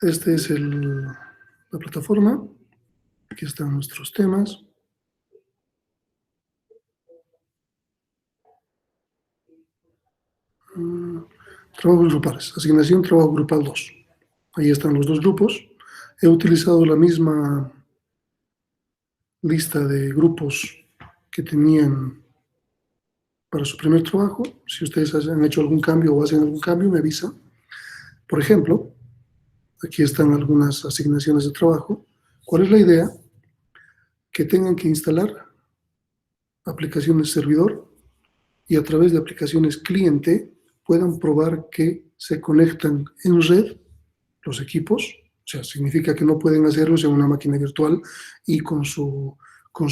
Este es la plataforma. Aquí están nuestros temas. Trabajos grupales. Asignación trabajo grupal 2. Ahí están los dos grupos. He utilizado la misma lista de grupos que tenían para su primer trabajo. Si ustedes han hecho algún cambio o hacen algún cambio, me avisan. Por ejemplo, aquí están algunas asignaciones de trabajo. ¿Cuál es la idea? Que tengan que instalar aplicaciones servidor y a través de aplicaciones cliente puedan probar que se conectan en red los equipos. O sea, significa que no pueden hacerlos en una máquina virtual y con su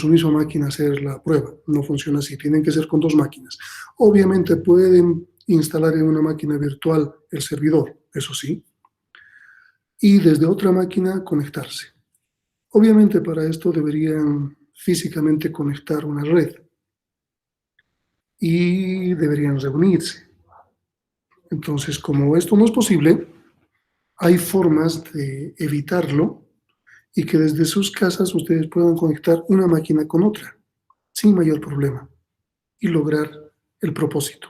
misma máquina hacer la prueba. No funciona así, tienen que ser con dos máquinas. Obviamente pueden instalar en una máquina virtual el servidor, eso sí, y desde otra máquina conectarse. Obviamente para esto deberían físicamente conectar una red y deberían reunirse. Entonces, como esto no es posible, hay formas de evitarlo y que desde sus casas ustedes puedan conectar una máquina con otra sin mayor problema y lograr el propósito.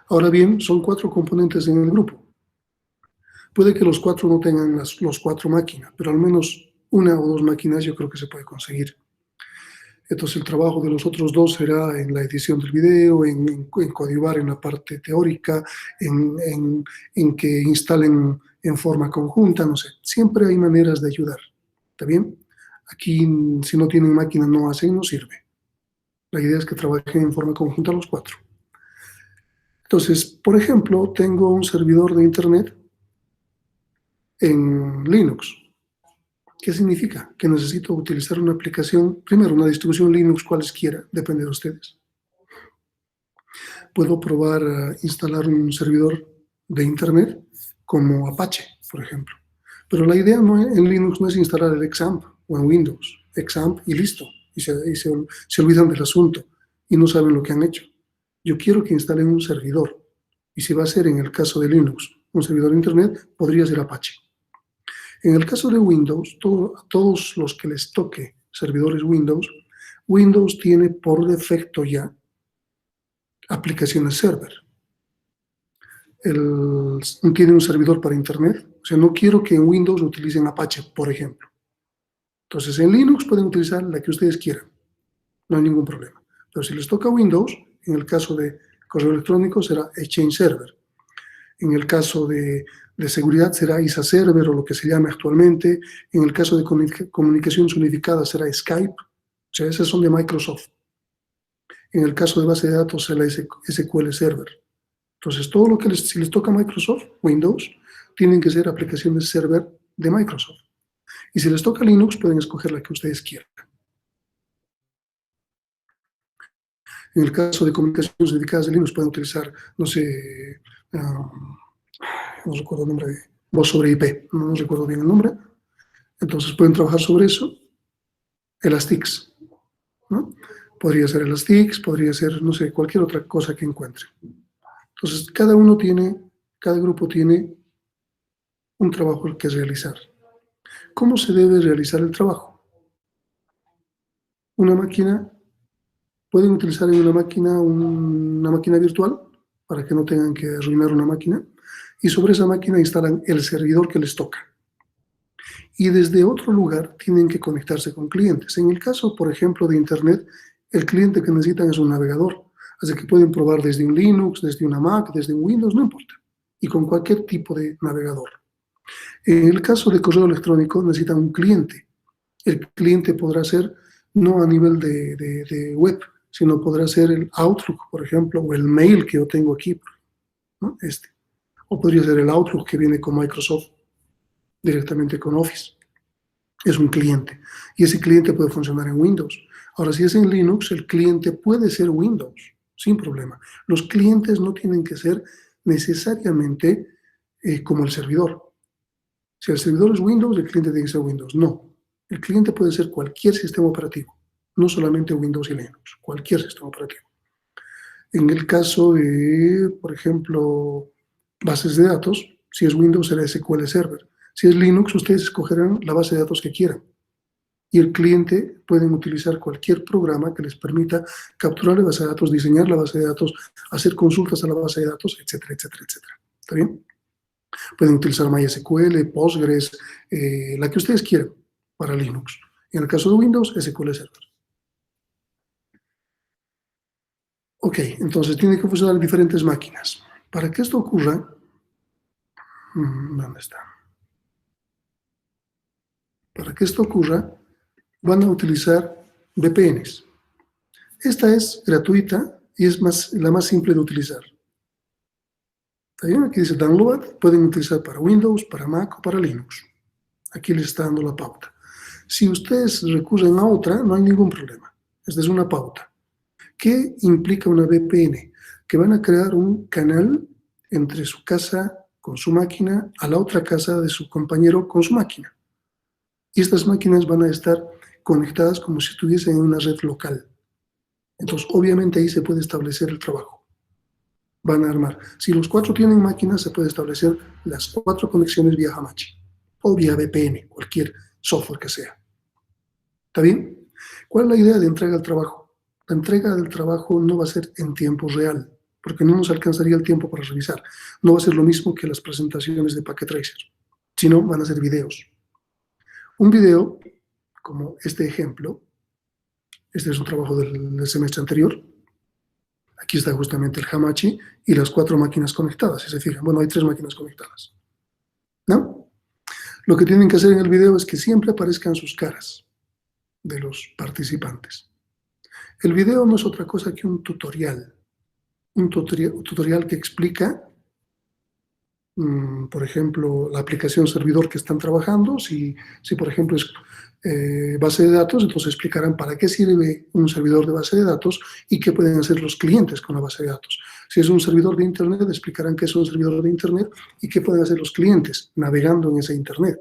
Ahora bien, son 4 componentes en el grupo. Puede que los 4 no tengan los 4 máquinas, pero al menos una o dos máquinas yo creo que se puede conseguir. Entonces el trabajo de los otros 2 será en la edición del video, en coadyuvar en la parte teórica, en que instalen en forma conjunta, no sé. Siempre hay maneras de ayudar. ¿Está bien? Aquí, si no tienen máquina, no hacen, no sirve. La idea es que trabajen en forma conjunta los 4. Entonces, por ejemplo, tengo un servidor de Internet en Linux. ¿Qué significa? Que necesito utilizar una aplicación, primero una distribución Linux cualesquiera, depende de ustedes. Puedo probar a instalar un servidor de Internet como Apache, por ejemplo. Pero la idea en Linux no es instalar el XAMPP o en Windows, XAMPP y listo. Y se olvidan del asunto y no saben lo que han hecho. Yo quiero que instalen un servidor. Y si va a ser en el caso de Linux un servidor de Internet, podría ser Apache. En el caso de Windows, a todos los que les toque servidores Windows, Windows tiene por defecto ya aplicaciones server. Tiene un servidor para Internet. O sea, no quiero que en Windows utilicen Apache, por ejemplo. Entonces, en Linux pueden utilizar la que ustedes quieran. No hay ningún problema. Pero si les toca Windows, en el caso de correo electrónico será Exchange Server. En el caso de seguridad será ISA Server o lo que se llame actualmente. En el caso de comunicaciones unificadas será Skype. O sea, esas son de Microsoft. En el caso de base de datos será SQL Server. Entonces, todo lo que si les toca Microsoft, Windows, tienen que ser aplicaciones server de Microsoft. Y si les toca Linux, pueden escoger la que ustedes quieran. En el caso de comunicaciones dedicadas de Linux, pueden utilizar, no sé, no recuerdo el nombre de voz sobre IP, no recuerdo bien el nombre. Entonces pueden trabajar sobre eso. Elastix, ¿no? Podría ser Elastix, podría ser, no sé, cualquier otra cosa que encuentren. Entonces, cada grupo tiene un trabajo que realizar. ¿Cómo se debe realizar el trabajo? Pueden utilizar en una máquina virtual para que no tengan que arruinar una máquina y sobre esa máquina instalan el servidor que les toca. Y desde otro lugar tienen que conectarse con clientes. En el caso, por ejemplo, de Internet, el cliente que necesitan es un navegador. Así que pueden probar desde un Linux, desde una Mac, desde un Windows, no importa. Y con cualquier tipo de navegador. En el caso de correo electrónico necesitan un cliente. El cliente podrá ser no a nivel de web, sino podrá ser el Outlook, por ejemplo, o el mail que yo tengo aquí, ¿no? O podría ser el Outlook que viene con Microsoft, directamente con Office. Es un cliente. Y ese cliente puede funcionar en Windows. Ahora, si es en Linux, el cliente puede ser Windows, sin problema. Los clientes no tienen que ser necesariamente como el servidor. Si el servidor es Windows, el cliente tiene que ser Windows. No. El cliente puede ser cualquier sistema operativo, no solamente Windows y Linux, cualquier sistema operativo. En el caso de, por ejemplo, bases de datos, si es Windows será SQL Server. Si es Linux, ustedes escogerán la base de datos que quieran. Y el cliente pueden utilizar cualquier programa que les permita capturar la base de datos, diseñar la base de datos, hacer consultas a la base de datos, etcétera, etcétera, etcétera. ¿Está bien? Pueden utilizar MySQL, Postgres, la que ustedes quieran para Linux. En el caso de Windows, SQL Server. Ok, entonces tiene que funcionar en diferentes máquinas. Para que esto ocurra, ¿dónde está? Para que esto ocurra, van a utilizar VPNs. Esta es gratuita y es la más simple de utilizar. ¿Está bien? Aquí dice download, pueden utilizar para Windows, para Mac o para Linux. Aquí les está dando la pauta. Si ustedes recurren a otra, no hay ningún problema. Esta es una pauta. ¿Qué implica una VPN? Que van a crear un canal entre su casa con su máquina a la otra casa de su compañero con su máquina. Y estas máquinas van a estar conectadas como si estuviesen en una red local. Entonces, obviamente ahí se puede establecer el trabajo. Van a armar. Si los 4 tienen máquinas, se puede establecer las 4 conexiones vía Hamachi o vía VPN, cualquier software que sea. ¿Está bien? ¿Cuál es la idea de entrega del trabajo? La entrega del trabajo no va a ser en tiempo real, porque no nos alcanzaría el tiempo para revisar. No va a ser lo mismo que las presentaciones de Packet Tracer, sino van a ser videos. Un video, como este ejemplo, este es un trabajo del semestre anterior. Aquí está justamente el Hamachi y las 4 máquinas conectadas, si se fijan. Bueno, hay 3 máquinas conectadas. ¿No? Lo que tienen que hacer en el video es que siempre aparezcan sus caras de los participantes. El video no es otra cosa que un tutorial. Un tutorial que explica, por ejemplo, la aplicación servidor que están trabajando. Si por ejemplo, es base de datos, entonces explicarán para qué sirve un servidor de base de datos y qué pueden hacer los clientes con la base de datos. Si es un servidor de Internet, explicarán qué es un servidor de Internet y qué pueden hacer los clientes navegando en ese Internet.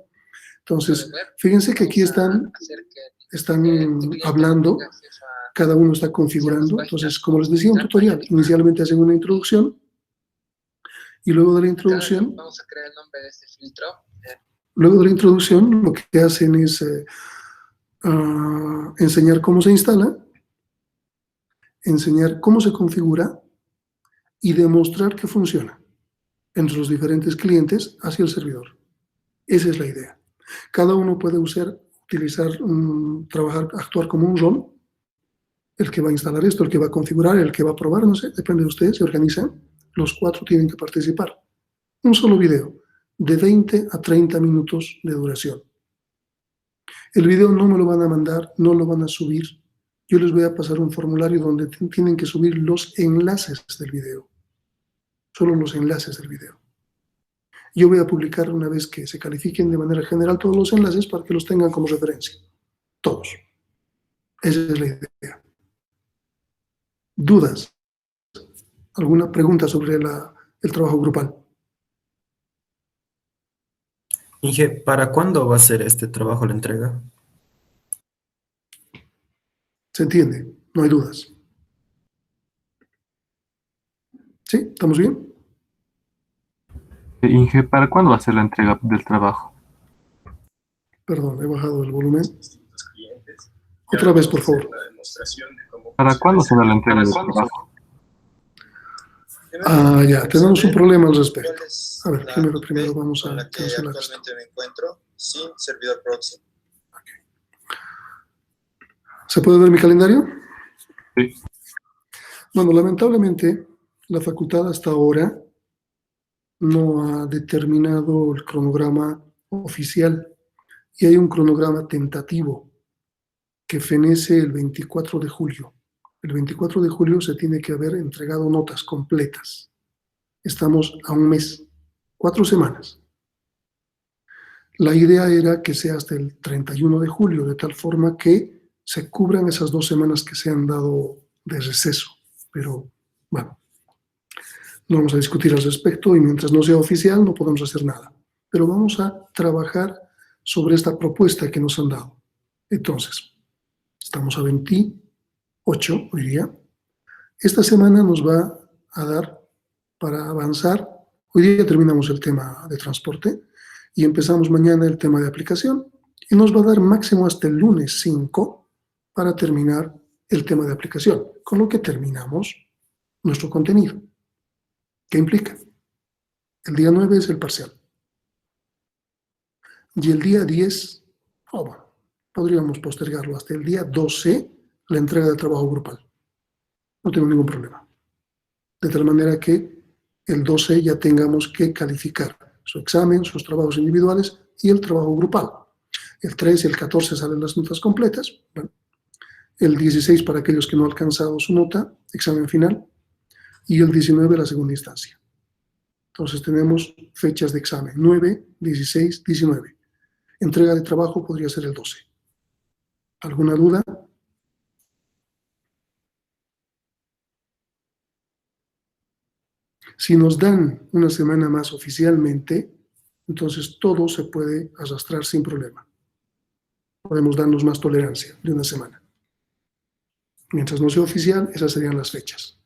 Entonces, fíjense que aquí están hablando, cada uno está configurando. Entonces, como les decía, un tutorial. Inicialmente hacen una introducción y luego de la introducción, vamos a crear el nombre de este filtro. Luego de la introducción, lo que hacen es enseñar cómo se instala, enseñar cómo se configura y demostrar que funciona entre los diferentes clientes hacia el servidor. Esa es la idea. Cada uno puede utilizar, trabajar, actuar como un rol. El que va a instalar esto, el que va a configurar, el que va a probar, no sé, depende de ustedes, se organizan. Los 4 tienen que participar. Un solo video, de 20 a 30 minutos de duración. El video no me lo van a mandar, no lo van a subir. Yo les voy a pasar un formulario donde tienen que subir los enlaces del video. Solo los enlaces del video. Yo voy a publicar una vez que se califiquen de manera general todos los enlaces para que los tengan como referencia. Todos. Esa es la idea. ¿Dudas? ¿Alguna pregunta sobre el trabajo grupal? Inge, ¿para cuándo va a ser este trabajo la entrega? ¿Se entiende? No hay dudas. ¿Sí? ¿Estamos bien? Inge, ¿para cuándo va a ser la entrega del trabajo? Perdón, he bajado el volumen. Otra vez, por favor. ¿Para cuándo será la entrega del trabajo? Ya, tenemos un problema al respecto. A ver, primero vamos a cancelar esto. Actualmente me encuentro sin servidor proxy. ¿Se puede ver mi calendario? Sí. Bueno, lamentablemente, la facultad hasta ahora no ha determinado el cronograma oficial y hay un cronograma tentativo que fenece el 24 de julio. El 24 de julio se tiene que haber entregado notas completas. Estamos a un mes, 4 semanas. La idea era que sea hasta el 31 de julio, de tal forma que se cubran esas 2 semanas que se han dado de receso. Pero, bueno, no vamos a discutir al respecto y mientras no sea oficial no podemos hacer nada. Pero vamos a trabajar sobre esta propuesta que nos han dado. Entonces, estamos a 28 hoy día. Esta semana nos va a dar para avanzar. Hoy día terminamos el tema de transporte Y empezamos mañana el tema de aplicación y nos va a dar máximo hasta el lunes 5 para terminar el tema de aplicación, con lo que terminamos nuestro contenido. ¿Qué implica? El día 9 es el parcial. Y el día 10, bueno, podríamos postergarlo hasta el día 12, la entrega del trabajo grupal. No tengo ningún problema. De tal manera que el 12 ya tengamos que calificar su examen, sus trabajos individuales y el trabajo grupal. El 13 y el 14 salen las notas completas. Bueno, el 16 para aquellos que no han alcanzado su nota, examen final. Y el 19 la segunda instancia. Entonces tenemos fechas de examen, 9, 16, 19. Entrega de trabajo podría ser el 12. ¿Alguna duda? Si nos dan una semana más oficialmente, entonces todo se puede arrastrar sin problema. Podemos darnos más tolerancia de una semana. Mientras no sea oficial, esas serían las fechas.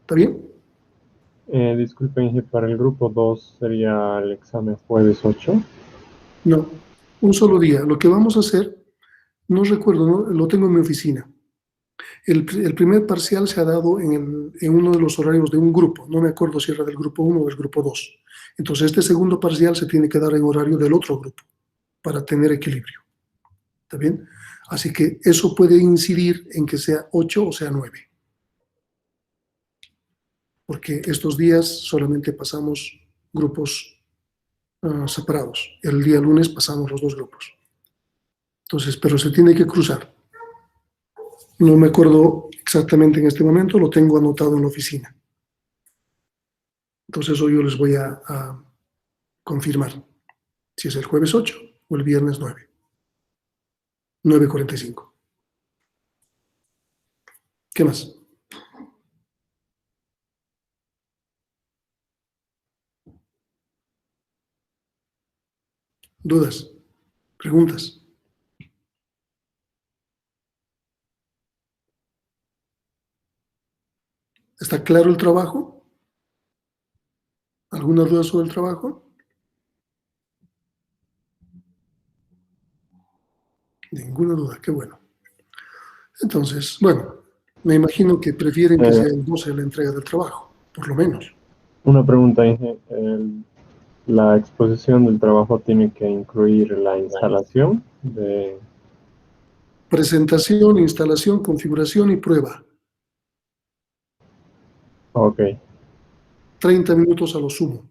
¿Está bien? Disculpe, Inge, para el grupo 2 sería el examen jueves 8. No, un solo día. Lo que vamos a hacer, no recuerdo, ¿no? Lo tengo en mi oficina. El primer parcial se ha dado en uno de los horarios de un grupo. No me acuerdo si era del grupo 1 o del grupo 2. Entonces, este segundo parcial se tiene que dar en horario del otro grupo para tener equilibrio. ¿Está bien? Así que eso puede incidir en que sea 8 o sea 9. Porque estos días solamente pasamos grupos separados. El día lunes pasamos los dos grupos. Entonces, pero se tiene que cruzar. No me acuerdo exactamente en este momento, lo tengo anotado en la oficina. Entonces hoy yo les voy a confirmar si es el jueves 8 o el viernes 9. 9:45. ¿Qué más? ¿Dudas? ¿Preguntas? ¿Está claro el trabajo? ¿Alguna duda sobre el trabajo? Ninguna duda, qué bueno. Entonces, bueno, me imagino que prefieren que sea el 12 la entrega del trabajo, por lo menos. Una pregunta, Inge. La exposición del trabajo tiene que incluir la instalación de... Presentación, instalación, configuración y prueba. Ok. 30 minutos a lo sumo.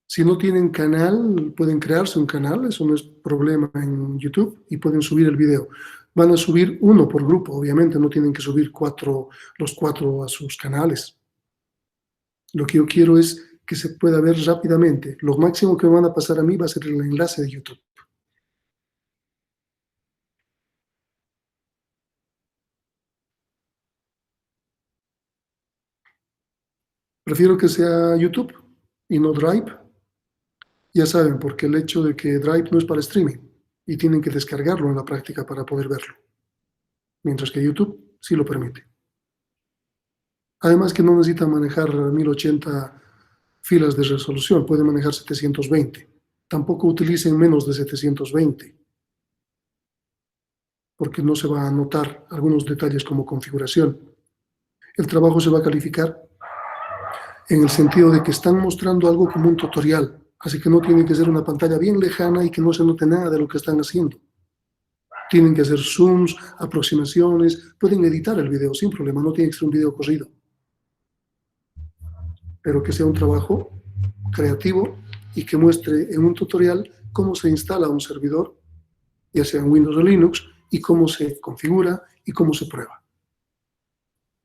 Si no tienen canal, pueden crearse un canal, eso no es problema en YouTube, y pueden subir el video. Van a subir uno por grupo, obviamente, no tienen que subir los cuatro a sus canales. Lo que yo quiero es que se pueda ver rápidamente. Lo máximo que me van a pasar a mí va a ser el enlace de YouTube. Prefiero que sea YouTube y no Drive. Ya saben, porque el hecho de que Drive no es para streaming y tienen que descargarlo en la práctica para poder verlo. Mientras que YouTube sí lo permite. Además que no necesita manejar 1080 filas de resolución, puede manejar 720. Tampoco utilicen menos de 720, porque no se va a notar algunos detalles como configuración. El trabajo se va a calificar en el sentido de que están mostrando algo como un tutorial, así que no tiene que ser una pantalla bien lejana y que no se note nada de lo que están haciendo. Tienen que hacer zooms, aproximaciones, pueden editar el video sin problema, no tiene que ser un video corrido. Pero que sea un trabajo creativo y que muestre en un tutorial cómo se instala un servidor, ya sea en Windows o Linux, y cómo se configura y cómo se prueba.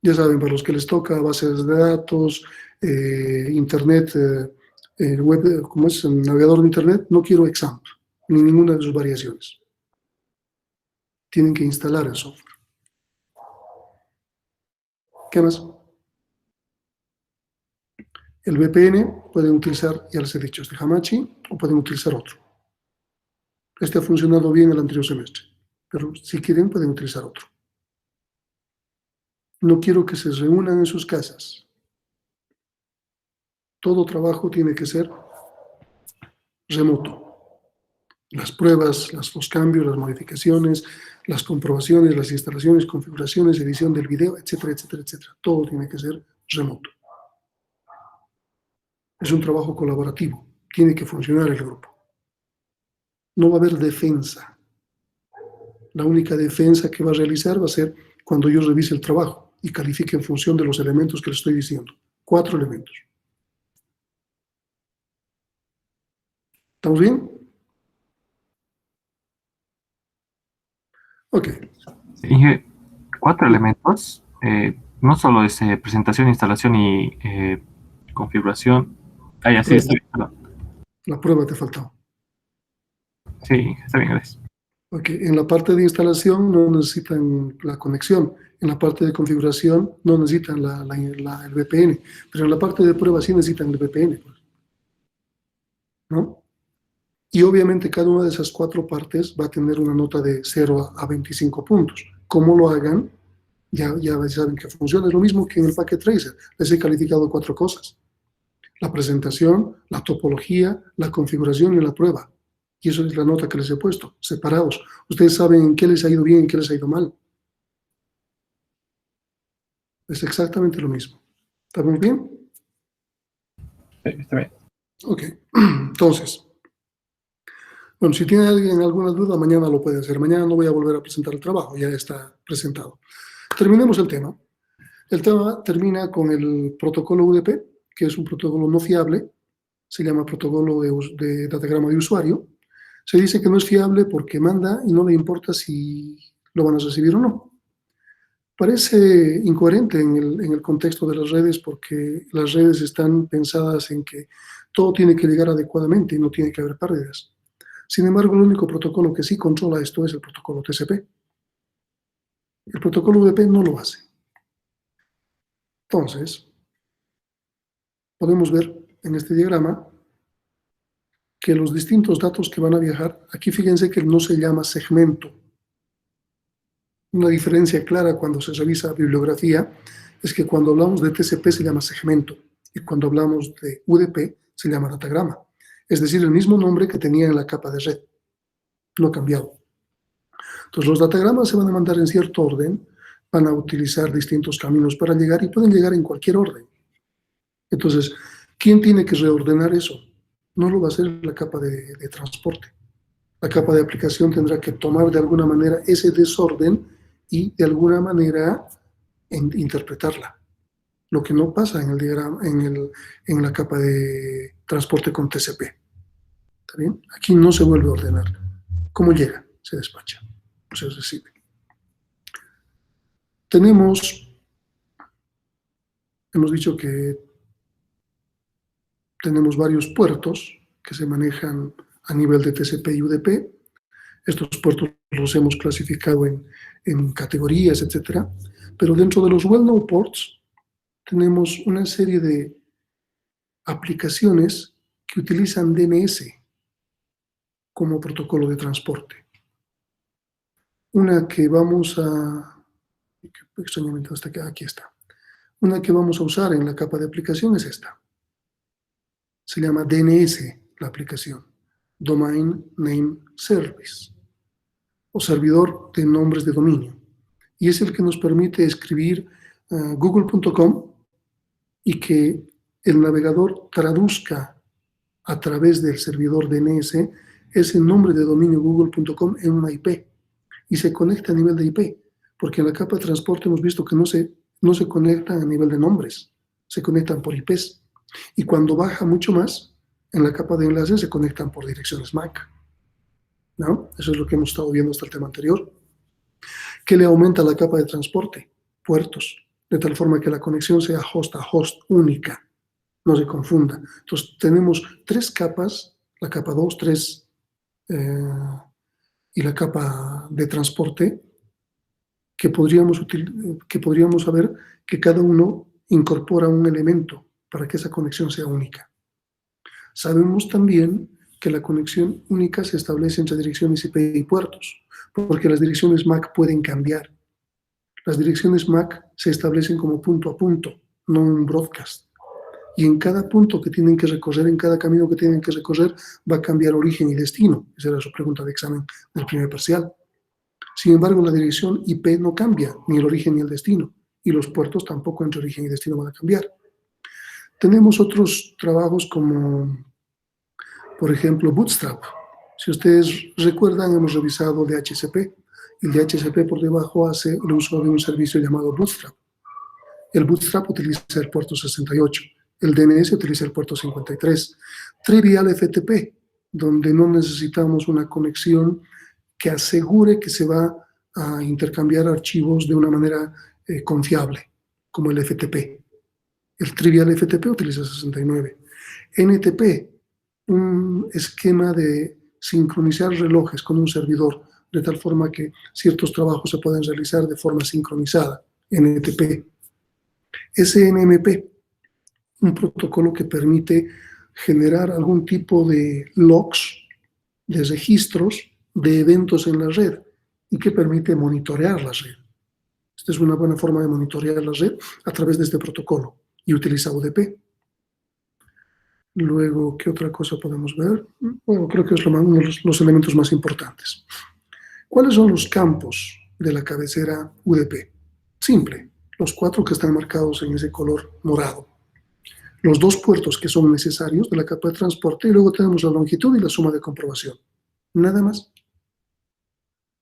Ya saben, para los que les toca bases de datos, Internet, web, como es el navegador de Internet, no quiero XAMPP, ni ninguna de sus variaciones. Tienen que instalar el software. ¿Qué más? El VPN pueden utilizar, ya les he dicho, este Hamachi, o pueden utilizar otro. Este ha funcionado bien el anterior semestre, pero si quieren pueden utilizar otro. No quiero que se reúnan en sus casas. Todo trabajo tiene que ser remoto. Las pruebas, los cambios, las modificaciones, las comprobaciones, las instalaciones, configuraciones, edición del video, etcétera, etcétera, etcétera. Todo tiene que ser remoto. Es un trabajo colaborativo. Tiene que funcionar el grupo. No va a haber defensa. La única defensa que va a realizar va a ser cuando yo revise el trabajo y califique en función de los elementos que le estoy diciendo. 4 elementos. ¿Estamos bien? Ok. Inge, 4 elementos, no solo es presentación, instalación y configuración. Ah, ya, sí, está bien, perdón. La prueba te faltaba. Sí, está bien, gracias. Ok, en la parte de instalación no necesitan la conexión, en la parte de configuración no necesitan el VPN, pero en la parte de prueba sí necesitan el VPN, pues, ¿no? Y obviamente cada una de esas 4 partes va a tener una nota de 0 a 25 puntos. ¿Cómo lo hagan? Ya saben que funciona. Es lo mismo que en el Packet Tracer. Les he calificado 4 cosas. La presentación, la topología, la configuración y la prueba. Y eso es la nota que les he puesto, separados. Ustedes saben en qué les ha ido bien y en qué les ha ido mal. Es exactamente lo mismo. ¿Estamos bien? Sí, está bien. Ok. Entonces, bueno, si tiene alguien alguna duda, mañana lo puede hacer. Mañana no voy a volver a presentar el trabajo, ya está presentado. Terminemos el tema. El tema termina con el protocolo UDP, que es un protocolo no fiable. Se llama protocolo de datagrama de usuario. Se dice que no es fiable porque manda y no le importa si lo van a recibir o no. Parece incoherente en el contexto de las redes porque las redes están pensadas en que todo tiene que llegar adecuadamente y no tiene que haber pérdidas. Sin embargo, el único protocolo que sí controla esto es el protocolo TCP. El protocolo UDP no lo hace. Entonces, podemos ver en este diagrama que los distintos datos que van a viajar, aquí fíjense que no se llama segmento. Una diferencia clara cuando se revisa bibliografía es que cuando hablamos de TCP se llama segmento y cuando hablamos de UDP se llama datagrama. Es decir, el mismo nombre que tenía en la capa de red. No ha cambiado. Entonces los datagramas se van a mandar en cierto orden, van a utilizar distintos caminos para llegar y pueden llegar en cualquier orden. Entonces, ¿quién tiene que reordenar eso? No lo va a hacer la capa de transporte. La capa de aplicación tendrá que tomar de alguna manera ese desorden y de alguna manera interpretarla. Lo que no pasa en el diagrama, en la capa de transporte con TCP. ¿Está bien? Aquí no se vuelve a ordenar. ¿Cómo llega? Se despacha, se recibe. Hemos dicho que tenemos varios puertos que se manejan a nivel de TCP y UDP. Estos puertos los hemos clasificado en categorías, etc. Pero dentro de los well-known ports tenemos una serie de aplicaciones que utilizan DNS como protocolo de transporte. Una que vamos a... Extrañamente hasta que aquí está. Una que vamos a usar en la capa de aplicación es esta. Se llama DNS la aplicación. Domain Name Service. O servidor de nombres de dominio. Y es el que nos permite escribir google.com y que el navegador traduzca a través del servidor DNS ese nombre de dominio google.com en una IP y se conecta a nivel de IP, porque en la capa de transporte hemos visto que no se conectan a nivel de nombres, se conectan por IPs. Y cuando baja mucho más, en la capa de enlaces se conectan por direcciones MAC. ¿No? Eso es lo que hemos estado viendo hasta el tema anterior. ¿Qué le aumenta a la capa de transporte? Puertos, de tal forma que la conexión sea host a host única, no se confunda. Entonces tenemos 3 capas, la capa 2, 3 y la capa de transporte, que podríamos saber que cada uno incorpora un elemento para que esa conexión sea única. Sabemos también que la conexión única se establece entre direcciones IP y puertos, porque las direcciones MAC pueden cambiar. Las direcciones MAC se establecen como punto a punto, no un broadcast. Y en cada punto que tienen que recorrer, en cada camino que tienen que recorrer, va a cambiar origen y destino. Esa era su pregunta de examen del primer parcial. Sin embargo, la dirección IP no cambia, ni el origen ni el destino. Y los puertos tampoco entre origen y destino van a cambiar. Tenemos otros trabajos como, por ejemplo, Bootstrap. Si ustedes recuerdan, hemos revisado DHCP. El DHCP por debajo hace el uso de un servicio llamado Bootstrap. El Bootstrap utiliza el puerto 68. El DNS utiliza el puerto 53. Trivial FTP, donde no necesitamos una conexión que asegure que se va a intercambiar archivos de una manera confiable, como el FTP. El Trivial FTP utiliza 69. NTP, un esquema de sincronizar relojes con un servidor, de tal forma que ciertos trabajos se pueden realizar de forma sincronizada. NTP. SNMP, un protocolo que permite generar algún tipo de logs, de registros de eventos en la red y que permite monitorear la red. Esta es una buena forma de monitorear la red a través de este protocolo y utiliza UDP. Luego, ¿qué otra cosa podemos ver? Bueno, creo que es uno de los elementos más importantes. ¿Cuáles son los campos de la cabecera UDP? Simple, los 4 que están marcados en ese color morado. Los 2 puertos que son necesarios de la capa de transporte y luego tenemos la longitud y la suma de comprobación. Nada más.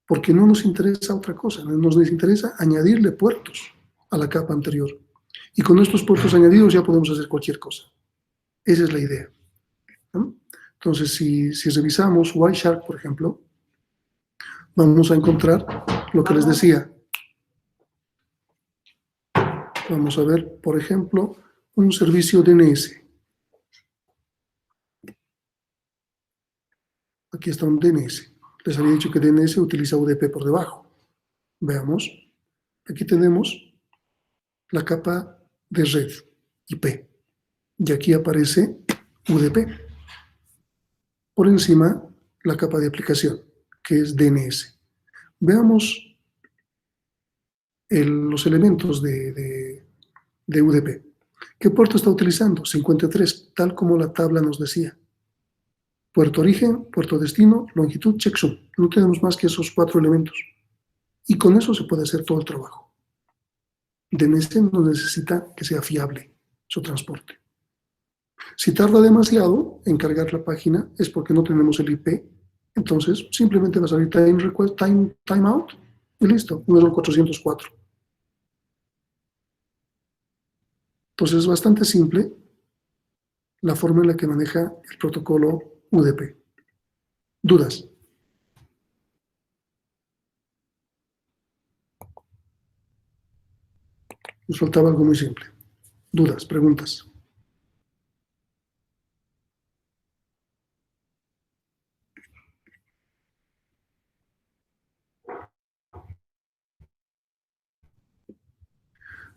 Porque no nos interesa otra cosa, nos interesa añadirle puertos a la capa anterior. Y con estos puertos añadidos ya podemos hacer cualquier cosa. Esa es la idea, ¿no? Entonces, si revisamos Wireshark, por ejemplo, vamos a encontrar lo que les decía. Vamos a ver, por ejemplo, un servicio DNS. Aquí está un DNS. Les había dicho que DNS utiliza UDP por debajo. Veamos. Aquí tenemos la capa de red, IP. Y aquí aparece UDP. Por encima, la capa de aplicación, que es DNS. Veamos los elementos de UDP. ¿Qué puerto está utilizando? 53, tal como la tabla nos decía. Puerto origen, puerto destino, longitud, checksum. No tenemos más que esos 4 elementos. Y con eso se puede hacer todo el trabajo. DNS no necesita que sea fiable su transporte. Si tarda demasiado en cargar la página es porque no tenemos el IP. Entonces simplemente va a salir time request, timeout y listo. Número 404. Entonces es bastante simple la forma en la que maneja el protocolo UDP. ¿Dudas? Nos faltaba algo muy simple. ¿Dudas? ¿Preguntas?